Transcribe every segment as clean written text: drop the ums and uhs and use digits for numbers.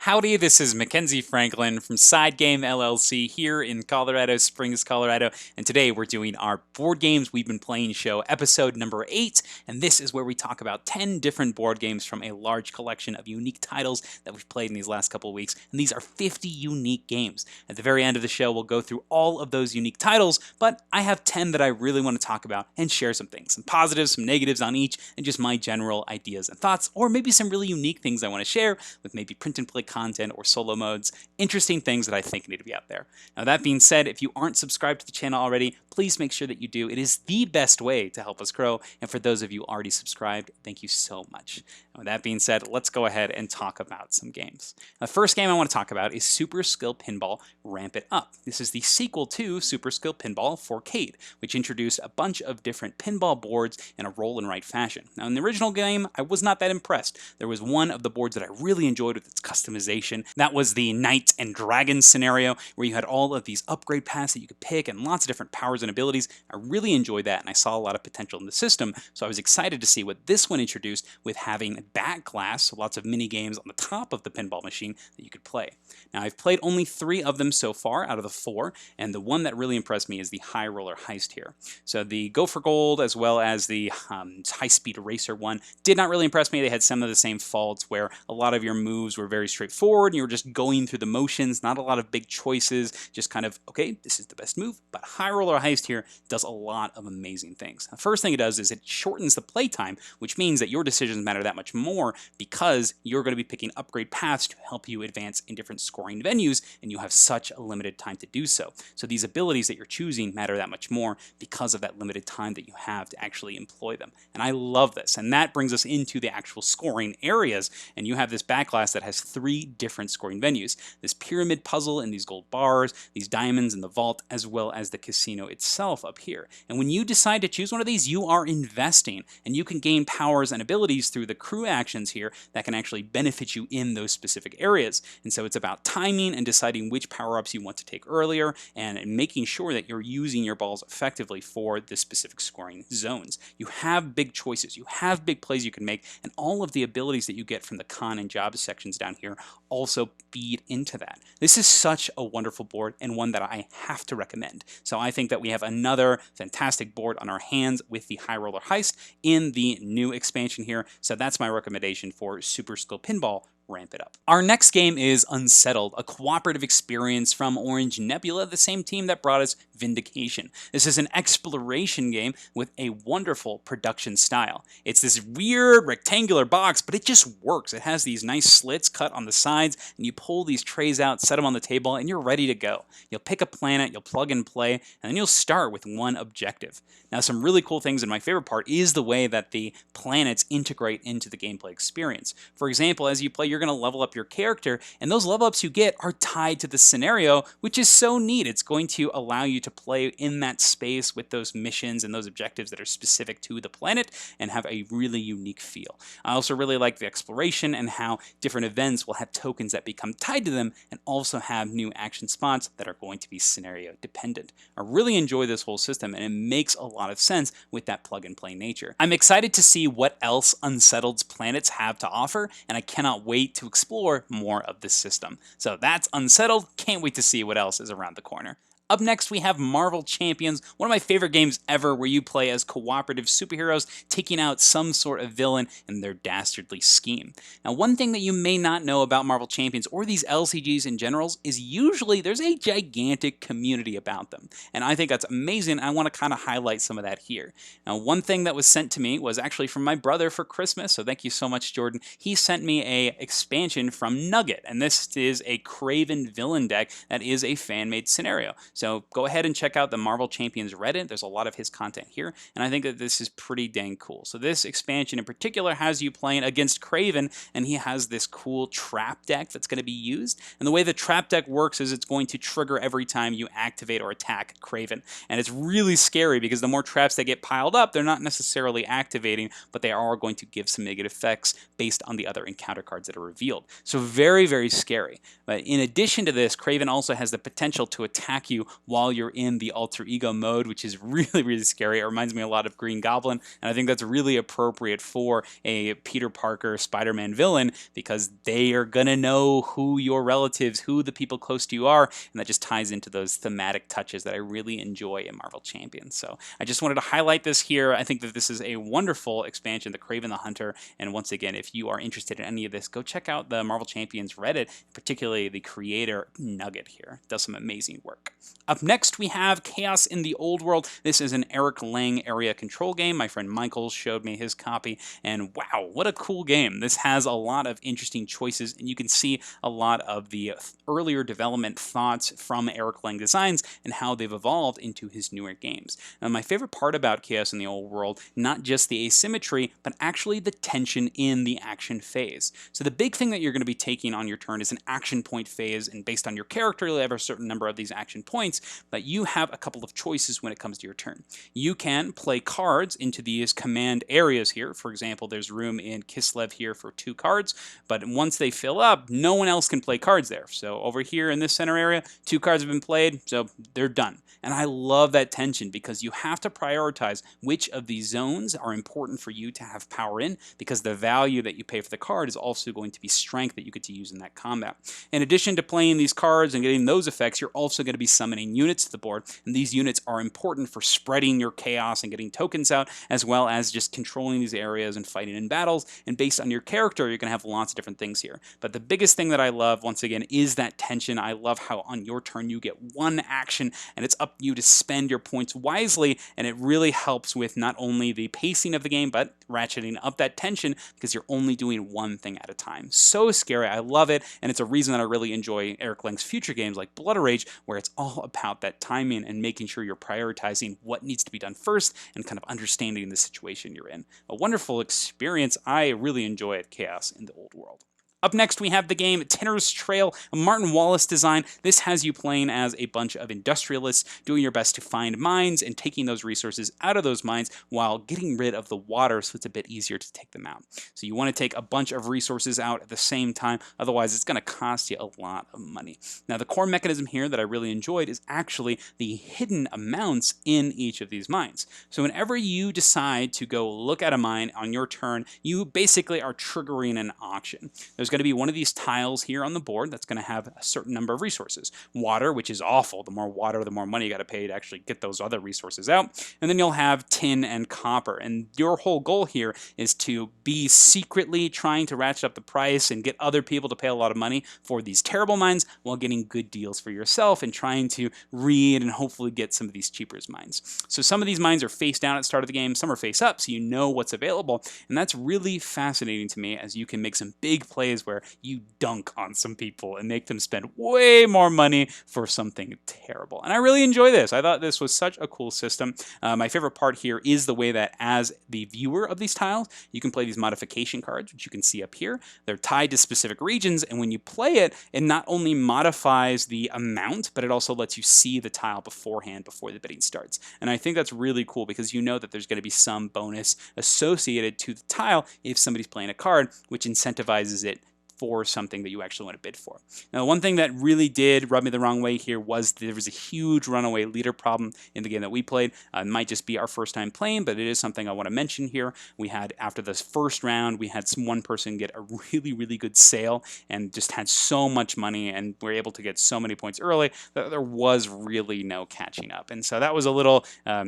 Howdy, this is Mackenzie Franklin from SideGame LLC here in Colorado Springs, Colorado, and today we're doing our Board Games We've Been Playing show, episode number 8, and this is where we talk about 10 different board games from a large collection of unique titles that we've played in these last couple of weeks, and these are 50 unique games. At the very end of the show, we'll go through all of those unique titles, but I have 10 that I really want to talk about and share some things, some positives, some negatives on each, and just my general ideas and thoughts, or maybe some really unique things I want to share with maybe print and play content or solo modes, interesting things that I think need to be out there. Now that being said, if you aren't subscribed to the channel already, please make sure that you do. It is the best way to help us grow, and for those of you already subscribed, thank you so much. And with that being said, let's go ahead and talk about some games. The first game I want to talk about is Super Skill Pinball Ramp It Up. This is the sequel to Super Skill Pinball for Cade, which introduced a bunch of different pinball boards in a roll and write fashion. Now in the original game, I was not that impressed. There was one of the boards that I really enjoyed with its customization. That was the Knight and Dragon scenario, where you had all of these upgrade paths that you could pick and lots of different powers and abilities. I really enjoyed that, and I saw a lot of potential in the system, so I was excited to see what this one introduced with having back glass, so lots of mini games on the top of the pinball machine that you could play. Now I've played only 3 of them so far out of the 4, and the one that really impressed me is the High Roller Heist here. So the Go for Gold as well as the High Speed Racer one did not really impress me. They had some of the same faults where a lot of your moves were very straightforward and you were just going through the motions, not a lot of big choices, just kind of, okay, this is the best move. But High Roller Heist here does a lot of amazing things. The first thing it does is it shortens the playtime, which means that your decisions matter that much more because you're going to be picking upgrade paths to help you advance in different scoring venues, and you have such a limited time to do so. So these abilities that you're choosing matter that much more because of that limited time that you have to actually employ them. And I love this. And that brings us into the actual scoring areas. And you have this back glass that has 3 different scoring venues. This pyramid puzzle and these gold bars, these diamonds in the vault, as well as the casino itself up here. And when you decide to choose one of these, you are investing, and you can gain powers and abilities through the crew actions here that can actually benefit you in those specific areas. And so it's about timing and deciding which power-ups you want to take earlier and making sure that you're using your balls effectively for the specific scoring zones. You have big choices, you have big plays you can make, and all of the abilities that you get from the con and job sections down here also feed into that. This is such a wonderful board and one that I have to recommend. So I think that we have another fantastic board on our hands with the High Roller Heist in the new expansion here. So that's my recommendation for Super Skill Pinball Ramp It Up. Our next game is Unsettled, a cooperative experience from Orange Nebula, the same team that brought us Vindication. This is an exploration game with a wonderful production style. It's this weird rectangular box, but it just works. It has these nice slits cut on the sides, and you pull these trays out, set them on the table, and you're ready to go. You'll pick a planet, you'll plug and play, and then you'll start with one objective. Now, some really cool things, and my favorite part is the way that the planets integrate into the gameplay experience. For example, as you play, you're going to level up your character, and those level ups you get are tied to the scenario, which is so neat. It's going to allow you to play in that space with those missions and those objectives that are specific to the planet and have a really unique feel. I also really like the exploration and how different events will have tokens that become tied to them and also have new action spots that are going to be scenario dependent. I really enjoy this whole system, and it makes a lot of sense with that plug and play nature. I'm excited to see what else Unsettled's planets have to offer, and I cannot wait to explore more of this system. So that's Unsettled. Can't wait to see what else is around the corner. Up next, we have Marvel Champions, one of my favorite games ever, where you play as cooperative superheroes taking out some sort of villain in their dastardly scheme. Now, one thing that you may not know about Marvel Champions or these LCGs in general is usually there's a gigantic community about them, and I think that's amazing. I want to kind of highlight some of that here. Now, one thing that was sent to me was actually from my brother for Christmas, so thank you so much, Jordan. He sent me a expansion from Nugget, and this is a Kraven villain deck that is a fan-made scenario. So go ahead and check out the Marvel Champions Reddit. There's a lot of his content here, and I think that this is pretty dang cool. So this expansion in particular has you playing against Kraven, and he has this cool trap deck that's going to be used. And the way the trap deck works is it's going to trigger every time you activate or attack Kraven. And it's really scary because the more traps that get piled up, they're not necessarily activating, but they are going to give some negative effects based on the other encounter cards that are revealed. So very, very scary. But in addition to this, Kraven also has the potential to attack you while you're in the alter ego mode, which is really, really scary. It reminds me a lot of Green Goblin, and I think that's really appropriate for a Peter Parker Spider-Man villain, because they are gonna know who your relatives, who the people close to you are, and that just ties into those thematic touches that I really enjoy in Marvel Champions. So I just wanted to highlight this here. I think that this is a wonderful expansion, the Kraven the Hunter, and once again, if you are interested in any of this, go check out the Marvel Champions Reddit, particularly the creator Nugget here. Does some amazing work. Up next, we have Chaos in the Old World. This is an Eric Lang area control game. My friend Michael showed me his copy, and wow, what a cool game. This has a lot of interesting choices, and you can see a lot of the earlier development thoughts from Eric Lang Designs and how they've evolved into his newer games. Now, my favorite part about Chaos in the Old World, not just the asymmetry, but actually the tension in the action phase. So the big thing that you're going to be taking on your turn is an action point phase, and based on your character, you'll have a certain number of these action points, but you have a couple of choices when it comes to your turn. You can play cards into these command areas here. For example, there's room in Kislev here for 2 cards, but once they fill up, no one else can play cards there. So over here in this center area, 2 cards have been played, so they're done. And I love that tension, because you have to prioritize which of these zones are important for you to have power in, because the value that you pay for the card is also going to be strength that you get to use in that combat. In addition to playing these cards and getting those effects, you're also going to be summoning units to the board, and these units are important for spreading your chaos and getting tokens out, as well as just controlling these areas and fighting in battles. And based on your character, you're going to have lots of different things here. But the biggest thing that I love, once again, is that tension. I love how on your turn you get 1 action, and it's up to you to spend your points wisely, and it really helps with not only the pacing of the game, but ratcheting up that tension, because you're only doing one thing at a time. So scary. I love it, and it's a reason that I really enjoy Eric Lang's future games like Blood Rage, where it's all about that timing and making sure you're prioritizing what needs to be done first and kind of understanding the situation you're in. A wonderful experience. I really enjoy it, Chaos in the Old World. Up next, we have the game Tinner's Trail, a Martin Wallace design. This has you playing as a bunch of industrialists, doing your best to find mines and taking those resources out of those mines while getting rid of the water, so it's a bit easier to take them out. So you want to take a bunch of resources out at the same time, otherwise it's going to cost you a lot of money. Now, the core mechanism here that I really enjoyed is actually the hidden amounts in each of these mines. So whenever you decide to go look at a mine on your turn, you basically are triggering an auction. There's going to be one of these tiles here on the board that's going to have a certain number of resources. Water, which is awful. The more water, the more money you got to pay to actually get those other resources out. And then you'll have tin and copper. And your whole goal here is to be secretly trying to ratchet up the price and get other people to pay a lot of money for these terrible mines while getting good deals for yourself and trying to read and hopefully get some of these cheaper mines. So some of these mines are face down at the start of the game, some are face up, so you know what's available. And that's really fascinating to me, as you can make some big plays where you dunk on some people and make them spend way more money for something terrible. And I really enjoy this. I thought this was such a cool system. My favorite part here is the way that as the viewer of these tiles, you can play these modification cards, which you can see up here. They're tied to specific regions, and when you play it, it not only modifies the amount, but it also lets you see the tile beforehand before the bidding starts. And I think that's really cool, because you know that there's going to be some bonus associated to the tile if somebody's playing a card, which incentivizes it for something that you actually want to bid for. Now, one thing that really did rub me the wrong way here was there was a huge runaway leader problem in the game that we played. It might just be our first time playing, but it is something I want to mention here. We had, after this first round, we had one person get a really, really good sale and just had so much money, and were able to get so many points early that there was really no catching up. And so that was a little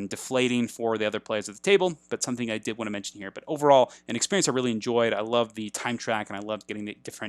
deflating for the other players at the table, but something I did want to mention here. But overall, an experience I really enjoyed. I love the time track, and I loved getting the different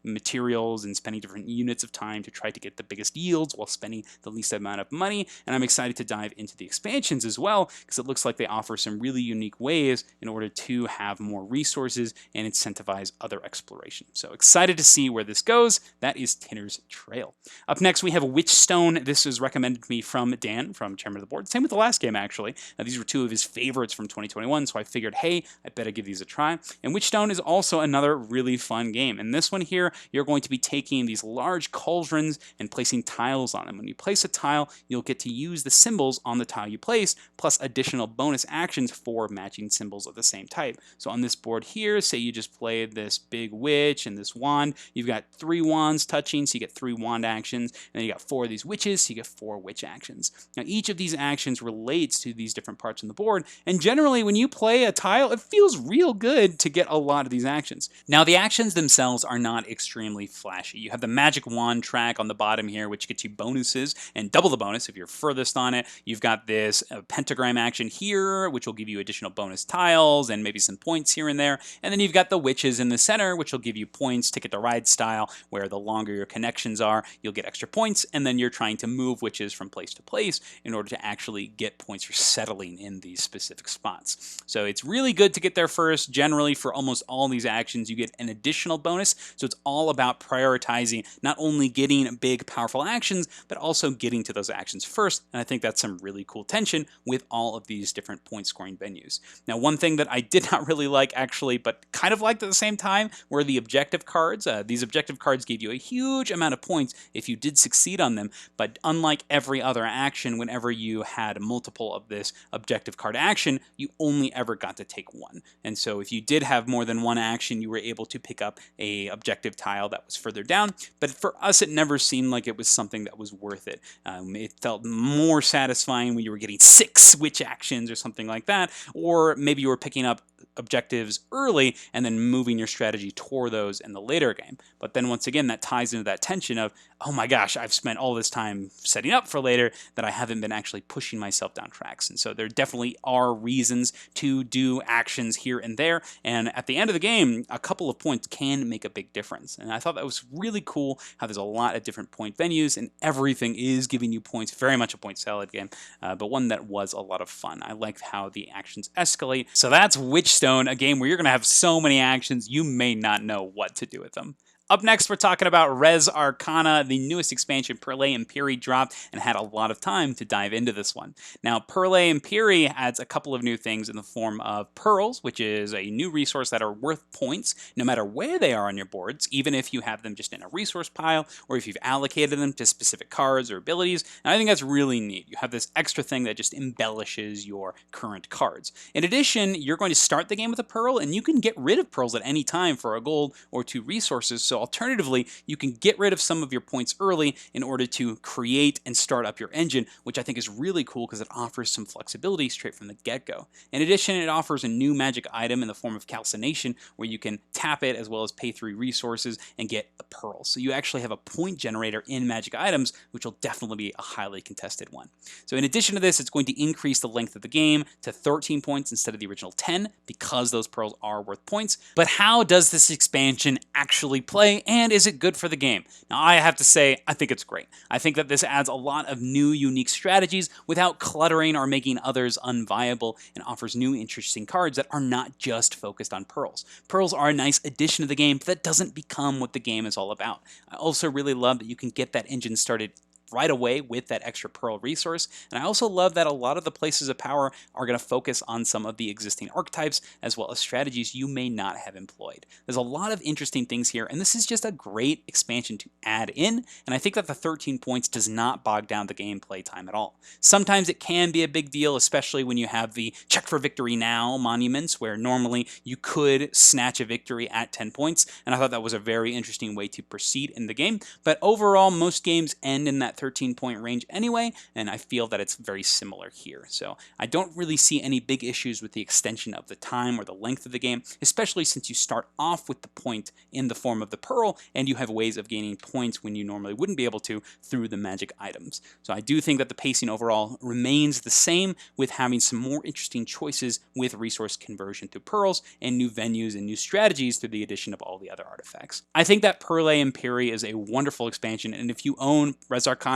materials and spending different units of time to try to get the biggest yields while spending the least amount of money. And I'm excited to dive into the expansions as well, because it looks like they offer some really unique ways in order to have more resources and incentivize other exploration. So excited to see where this goes. That is Tinner's Trail. Up next, we have WitchStone. This was recommended to me from Dan, from Chairman of the Board. Same with the last game, actually. These were 2 of his favorites from 2021, so I figured, hey, I better give these a try. And WitchStone is also another really fun game. game. In this one here, you're going to be taking these large cauldrons and placing tiles on them. When you place a tile, you'll get to use the symbols on the tile you place, plus additional bonus actions for matching symbols of the same type. So on this board here, say you just played this big witch and this wand, you've got 3 wands touching, so you get 3 wand actions, and then you got 4 of these witches, so you get 4 witch actions. Now each of these actions relates to these different parts on the board, and generally when you play a tile, it feels real good to get a lot of these actions. Now the actions themselves are not extremely flashy. You have the magic wand track on the bottom here, which gets you bonuses and double the bonus if you're furthest on it. You've got this pentagram action here, which will give you additional bonus tiles and maybe some points here and there. And then you've got the witches in the center, which will give you points, Ticket to Ride style, where the longer your connections are, you'll get extra points, and then you're trying to move witches from place to place in order to actually get points for settling in these specific spots. So it's really good to get there first. Generally, for almost all these actions, you get an additional bonus. So it's all about prioritizing not only getting big, powerful actions, but also getting to those actions first. And I think that's some really cool tension with all of these different point scoring venues. Now, one thing that I did not really like actually, but kind of liked at the same time, were the objective cards. These objective cards gave you a huge amount of points if you did succeed on them, but unlike every other action, whenever you had multiple of this objective card action, you only ever got to take one. And so if you did have more than one action, you were able to pick up a objective tile that was further down, but for us, it never seemed like it was something that was worth it. It felt more satisfying when you were getting 6 witch actions or something like that, or maybe you were picking up objectives early and then moving your strategy toward those in the later game. But then once again, that ties into that tension of, oh my gosh, I've spent all this time setting up for later that I haven't been actually pushing myself down tracks. And so there definitely are reasons to do actions here and there. And at the end of the game, a couple of points can make a big difference. And I thought that was really cool how there's a lot of different point venues and everything is giving you points. Very much a point salad game, but one that was a lot of fun. I liked how the actions escalate. So that's WitchStone, a game where you're going to have so many actions you may not know what to do with them. Up next, we're talking about Res Arcana, the newest expansion Perle and Piri dropped, and had a lot of time to dive into this one. Now, Perle and Piri adds a couple of new things in the form of Pearls, which is a new resource that are worth points no matter where they are on your boards, even if you have them just in a resource pile or if you've allocated them to specific cards or abilities. And I think that's really neat. You have this extra thing that just embellishes your current cards. In addition, you're going to start the game with a Pearl, and you can get rid of Pearls at any time for a gold or 2 resources. So alternatively, you can get rid of some of your points early in order to create and start up your engine, which I think is really cool because it offers some flexibility straight from the get-go. In addition, it offers a new magic item in the form of Calcination, where you can tap it as well as pay 3 resources and get a pearl. So you actually have a point generator in magic items, which will definitely be a highly contested one. So in addition to this, it's going to increase the length of the game to 13 points instead of the original 10 because those pearls are worth points. But how does this expansion actually play? And is it good for the game? Now, I have to say, I think it's great. I think that this adds a lot of new, unique strategies without cluttering or making others unviable, and offers new, interesting cards that are not just focused on pearls. Pearls are a nice addition to the game, but that doesn't become what the game is all about. I also really love that you can get that engine started right away with that extra pearl resource. And I also love that a lot of the places of power are going to focus on some of the existing archetypes as well as strategies you may not have employed. There's a lot of interesting things here, and this is just a great expansion to add in, and I think that the 13 points does not bog down the gameplay time at all. Sometimes it can be a big deal, especially when you have the check for victory now monuments, where normally you could snatch a victory at 10 points, and I thought that was a very interesting way to proceed in the game. But overall, most games end in that 13-point range anyway, and I feel that it's very similar here. So I don't really see any big issues with the extension of the time or the length of the game, especially since you start off with the point in the form of the pearl, and you have ways of gaining points when you normally wouldn't be able to through the magic items. So I do think that the pacing overall remains the same, with having some more interesting choices with resource conversion through pearls and new venues and new strategies through the addition of all the other artifacts. I think that Perle and Piri is a wonderful expansion, and if you own Res Arcana,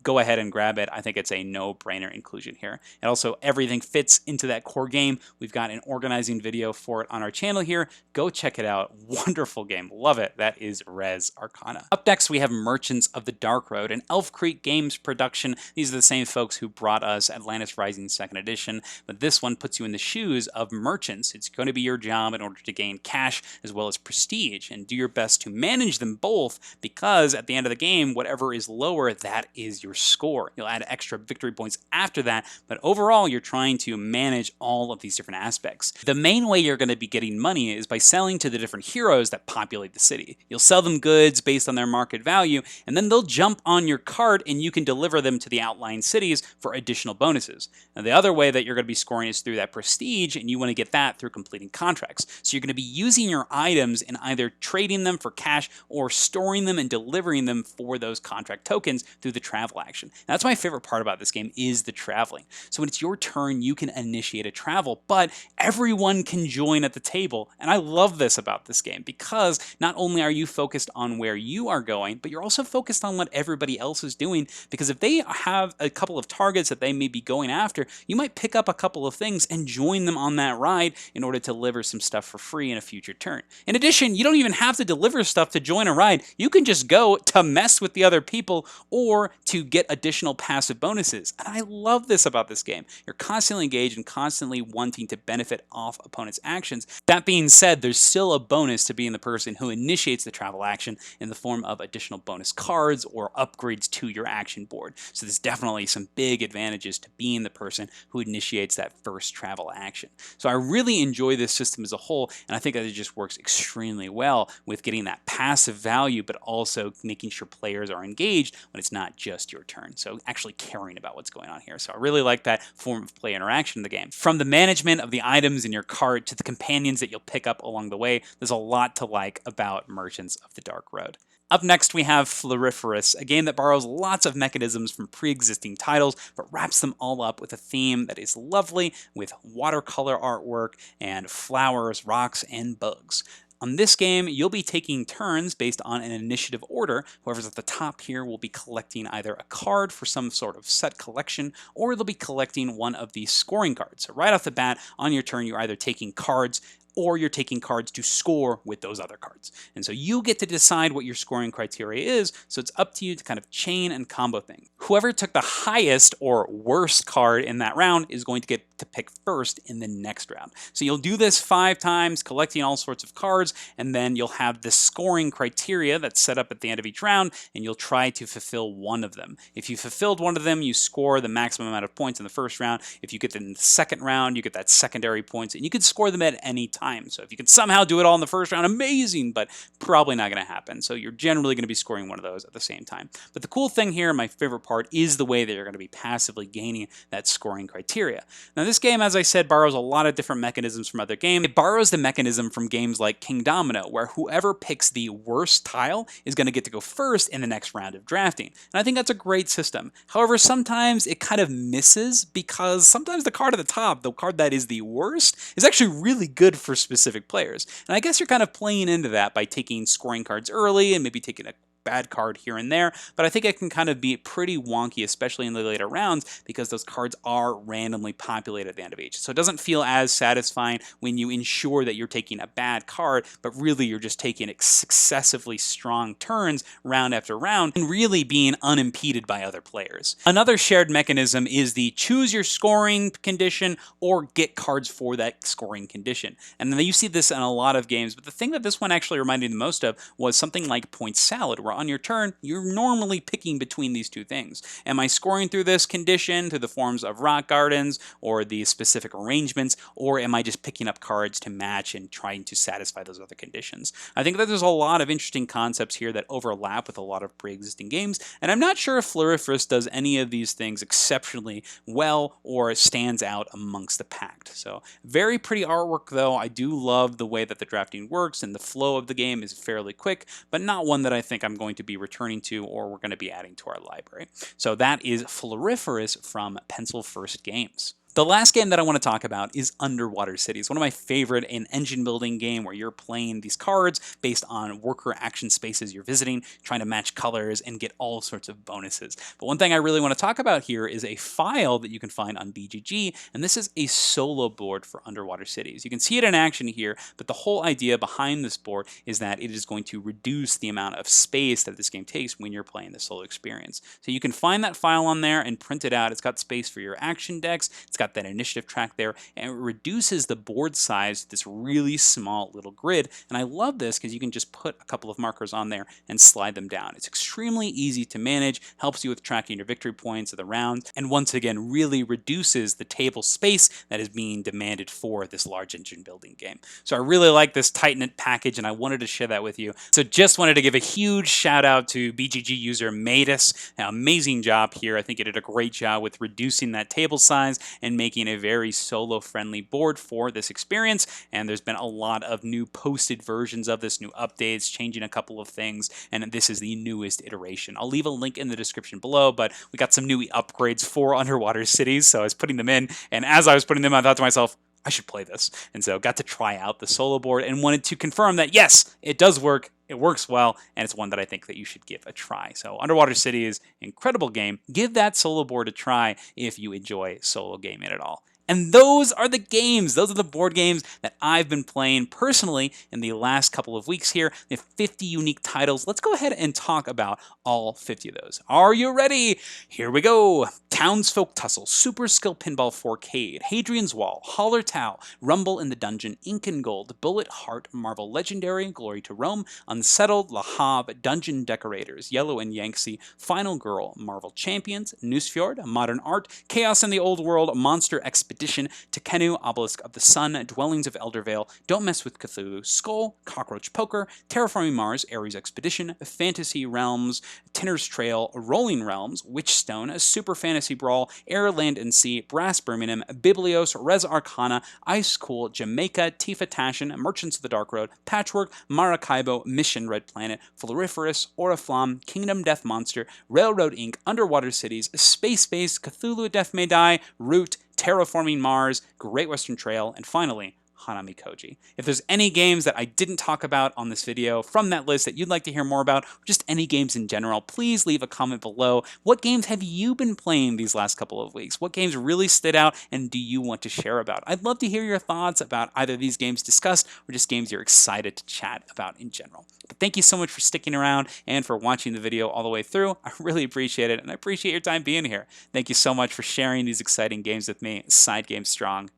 go ahead and grab it. I think it's a no-brainer inclusion here. And also, everything fits into that core game. We've got an organizing video for it on our channel here. Go check it out. Wonderful game. Love it. That is Res Arcana. Up next, we have Merchants of the Dark Road, an Elf Creek Games production. These are the same folks who brought us Atlantis Rising 2nd Edition, but this one puts you in the shoes of merchants. It's going to be your job in order to gain cash as well as prestige, and do your best to manage them both, because at the end of the game, whatever is lower, that is your score. You'll add extra victory points after that, but overall, you're trying to manage all of these different aspects. The main way you're going to be getting money is by selling to the different heroes that populate the city. You'll sell them goods based on their market value, and then they'll jump on your cart and you can deliver them to the outlying cities for additional bonuses. Now, the other way that you're going to be scoring is through that prestige, and you want to get that through completing contracts. So you're going to be using your items and either trading them for cash or storing them and delivering them for those contract tokens through the travel action. Now, that's my favorite part about this game, is the traveling. So when it's your turn, you can initiate a travel, but everyone can join at the table. And I love this about this game, because not only are you focused on where you are going, but you're also focused on what everybody else is doing, because if they have a couple of targets that they may be going after, you might pick up a couple of things and join them on that ride in order to deliver some stuff for free in a future turn. In addition, you don't even have to deliver stuff to join a ride. You can just go to mess with the other people or to get additional passive bonuses. And I love this about this game. You're constantly engaged and constantly wanting to benefit off opponents' actions. That being said, there's still a bonus to being the person who initiates the travel action in the form of additional bonus cards or upgrades to your action board. So there's definitely some big advantages to being the person who initiates that first travel action. So I really enjoy this system as a whole, and I think that it just works extremely well with getting that passive value, but also making sure players are engaged when it's not just your turn. So actually caring about what's going on here. So I really like that form of play interaction in the game. From the management of the items in your cart to the companions that you'll pick up along the way, there's a lot to like about Merchants of the Dark Road. Up next, we have Floriferous, a game that borrows lots of mechanisms from pre-existing titles, but wraps them all up with a theme that is lovely, with watercolor artwork and flowers, rocks, and bugs. On this game, you'll be taking turns based on an initiative order. Whoever's at the top here will be collecting either a card for some sort of set collection, or they'll be collecting one of these scoring cards. So right off the bat, on your turn, you're either taking cards or you're taking cards to score with those other cards. And so you get to decide what your scoring criteria is, so it's up to you to kind of chain and combo things. Whoever took the highest or worst card in that round is going to get to pick first in the next round. So you'll do this 5 times, collecting all sorts of cards, and then you'll have the scoring criteria that's set up at the end of each round, and you'll try to fulfill one of them. If you fulfilled one of them, you score the maximum amount of points in the first round. If you get them in the second round, you get that secondary points, and you can score them at any time. So if you can somehow do it all in the first round, amazing, but probably not going to happen. So you're generally going to be scoring one of those at the same time. But the cool thing here, my favorite part, is the way that you're going to be passively gaining that scoring criteria. Now this game, as I said, borrows a lot of different mechanisms from other games. It borrows the mechanism from games like King Domino, where whoever picks the worst tile is going to get to go first in the next round of drafting. And I think that's a great system. However, sometimes it kind of misses, because sometimes the card at the top, the card that is the worst, is actually really good for specific players. And I guess you're kind of playing into that by taking scoring cards early and maybe taking a bad card here and there, but I think it can kind of be pretty wonky, especially in the later rounds, because those cards are randomly populated at the end of each. So it doesn't feel as satisfying when you ensure that you're taking a bad card, but really you're just taking successively strong turns round after round and really being unimpeded by other players. Another shared mechanism is the choose your scoring condition or get cards for that scoring condition. And then you see this in a lot of games, but the thing that this one actually reminded me the most of was something like Point Salad, where on your turn, you're normally picking between these two things. Am I scoring through this condition, through the forms of rock gardens or the specific arrangements, or am I just picking up cards to match and trying to satisfy those other conditions? I think that there's a lot of interesting concepts here that overlap with a lot of pre-existing games, and I'm not sure if Floriferous does any of these things exceptionally well or stands out amongst the pack. So very pretty artwork though. I do love the way that the drafting works, and the flow of the game is fairly quick, but not one that I think I'm going to be returning to or we're going to be adding to our library. So that is Floriferous from Pencil First Games. The last game that I want to talk about is Underwater Cities, one of my favorite in engine building game where you're playing these cards based on worker action spaces you're visiting, trying to match colors and get all sorts of bonuses. But one thing I really want to talk about here is a file that you can find on BGG, and this is a solo board for Underwater Cities. You can see it in action here, but the whole idea behind this board is that it is going to reduce the amount of space that this game takes when you're playing the solo experience. So you can find that file on there and print it out. It's got space for your action decks. It's got that initiative track there, and it reduces the board size to this really small little grid. And I love this because you can just put a couple of markers on there and slide them down. It's extremely easy to manage, helps you with tracking your victory points of the round, and once again really reduces the table space that is being demanded for this large engine building game. So I really like this tight-knit package, and I wanted to share that with you. So just wanted to give a huge shout out to BGG user Matus. Amazing job here. I think it did a great job with reducing that table size and making a very solo-friendly board for this experience. And there's been a lot of new posted versions of this, new updates, changing a couple of things, and this is the newest iteration. I'll leave a link in the description below, but we got some new upgrades for Underwater Cities, so I was putting them in, and as I was putting them, I thought to myself, I should play this. And so got to try out the solo board and wanted to confirm that, yes, it does work. It works well, and it's one that I think that you should give a try. So Underwater City is an incredible game. Give that solo board a try if you enjoy solo gaming at all. And those are the games. Those are the board games that I've been playing personally in the last couple of weeks here. We have 50 unique titles. Let's go ahead and talk about all 50 of those. Are you ready? Here we go. Townsfolk Tussle, Super Skill Pinball for Cade, Hadrian's Wall, Holler Tau, Rumble in the Dungeon, Ink and Gold, Bullet Heart, Marvel Legendary, Glory to Rome, Unsettled, La Havre, Dungeon Decorators, Yellow and Yangtze, Final Girl, Marvel Champions, Noosefjord, Modern Art, Chaos in the Old World, Monster Expedition, Tehkenu, Obelisk of the Sun, Dwellings of Eldervale, Don't Mess with Cthulhu, Skull, Cockroach Poker, Terraforming Mars, Ares Expedition, Fantasy Realms, Tinner's Trail, Rolling Realms, Witchstone, Super Fantasy Brawl, Air, Land and Sea, Brass Birmingham, Biblios, Res Arcana, Ice Cool, Jamaica, Tifa Tashin, Merchants of the Dark Road, Patchwork, Maracaibo, Mission Red Planet, Floriferous, Oriflamme, Kingdom Death Monster, Railroad Inc., Underwater Cities, Space Base, Cthulhu Death May Die, Root, Terraforming Mars, Great Western Trail, and finally, Hanamikoji. If there's any games that I didn't talk about on this video from that list that you'd like to hear more about, or just any games in general, please leave a comment below. What games have you been playing these last couple of weeks? What games really stood out and do you want to share about? I'd love to hear your thoughts about either these games discussed or just games you're excited to chat about in general. But thank you so much for sticking around and for watching the video all the way through. I really appreciate it, and I appreciate your time being here. Thank you so much for sharing these exciting games with me. SideGame Strong.